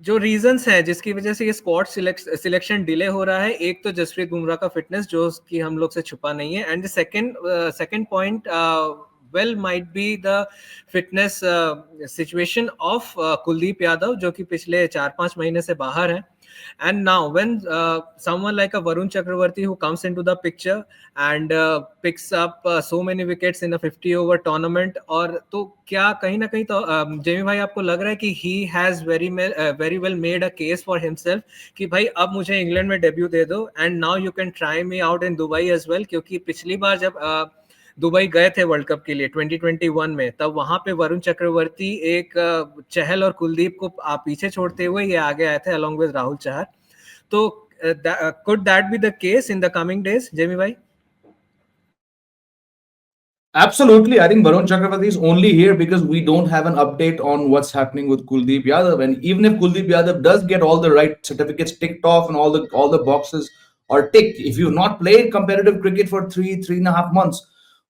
जो रीजंस हैं जिसकी वजह से ये स्क्वाड सिलेक्शन डिले हो रहा है, एक तो जसप्रीत बुमराह का फिटनेस जो कि हम लोग से छुपा नहीं है, and the second point well might be the fitness situation of Kuldeep Yadav जो कि पिछले 4-5 महीने से बाहर है. And now, when someone like a Varun Chakravarti who comes into the picture and picks up so many wickets in a 50-over tournament, और तो क्या कहीं ना कहीं तो जेमी भाई आपको लग रहा है कि he has very well made a case for himself कि भाई अब मुझे इंग्लैंड में डेब्यू दे दो and now you can try me out in Dubai as well, क्योंकि पिछली बार जब दुबई गए थे वर्ल्ड कप के लिए 2021 में, तब वहां पे वरुण चक्रवर्ती एक चहल और कुलदीप को पीछे छोड़ते हुए ये आगे आए थे along with राहुल चहर. तो could that be the case in the coming days, Jamie bhai? Absolutely. I think Varun Chakravarti is only here because we don't have an update on what's happening with Kuldeep Yadav. And even if Kuldeep Yadav does get all the right certificates ticked off and all the boxes are ticked, if you've not played competitive cricket for 3.5 months,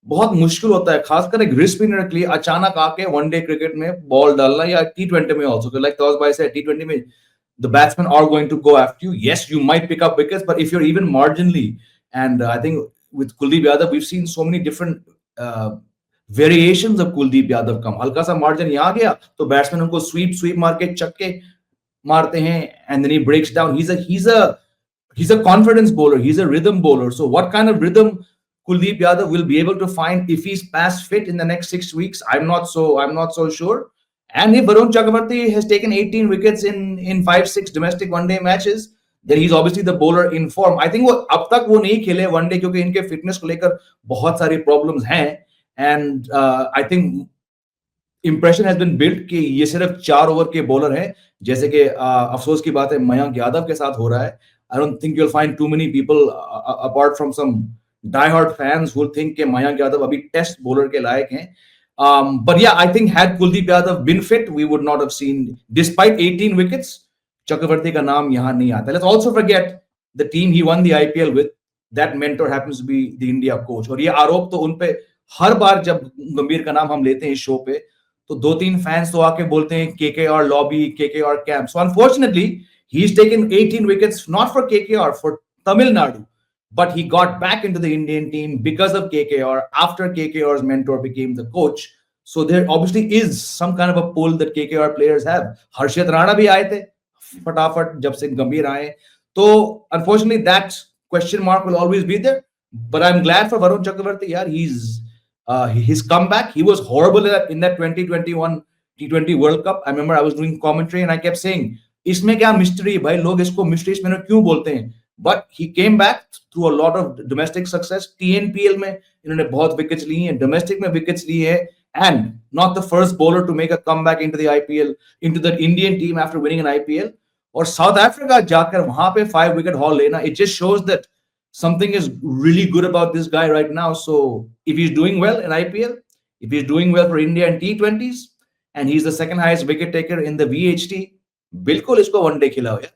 बहुत मुश्किल होता है, खासकर एक risk spinner के लिए अचानक आके वनडे क्रिकेट में बॉल डालना या T20 में also. Like Tawaz bhai said, T20 में the batsmen are going to go after you. Yes, you might pick up wickets, but if you're even marginally, and I think with Kuldeep Yadav, we've seen so many different variations of Kuldeep Yadav come. हल्का सा margin यहाँ गया तो batsman उनको sweep मार के चक्के मारते हैं, and then he breaks down. He's a confidence bowler. He's a rhythm bowler. So what kind of rhythm Kuldeep Yadav will be able to find if he's past fit in the next 6 weeks? I'm not so sure. And if Varun Chakravarti has taken 18 wickets in 5-6 domestic one-day matches, then he's obviously the bowler in form. I think वो अब तक वो नहीं खेले one day क्योंकि इनके fitness को लेकर बहुत सारी प्रॉब्लम्स हैं. And I think impression has been built कि ये सिर्फ 4 ओवर के बॉलर हैं, जैसे कि अफसोस की बात है मयंक यादव के साथ हो रहा है. I don't think you will find too many people apart from some die hard fans who think कि मयंक यादव अभी टेस्ट बॉलर के लायक हैं. But yeah, I think had Kuldeep Yadav been fit, we would not have seen, despite 18 wickets, Chakravarti का नाम यहाँ नहीं आता. Let's also forget the team he won the IPL with. That mentor happens to be the India coach. और ये आरोप तो उन पे हर बार जब गंभीर का नाम हम लेते हैं इस शो पे, तो 2-3 फैंस तो आके बोलते हैं KKR lobby, KKR camp. So unfortunately, he's taken 18 wickets not for KKR, for Tamil Nadu. But he got back into the Indian team because of KKR after KKR's mentor became the coach. So there obviously is some kind of a pull that KKR players have. Harshit Rana bhi aaye the फटाफट जब से गंभीर आए. तो unfortunately that question mark will always be there. But I'm glad for Varun Chakravarti. Yeah, his comeback. He was horrible in that 2021 T20 World Cup. I remember I was doing commentary and I kept saying, इसमें क्या mystery भाई, लोग इसको mystery spinner क्यों बोलते हैं? But he came back through a lot of domestic success. TNPL में इन्होंने बहुत wickets ली हैं, domestic में wickets ली है, and not the first bowler to make a comeback into the IPL, into the Indian team after winning an IPL. और South Africa जाकर वहां पे 5 wicket haul लेना, it just shows that something is really good about this guy right now. So if he's doing well in IPL, if he's doing well for India in T20s, and he's the second highest wicket taker in the VHT, बिल्कुल इसको one day खिलाओ यार.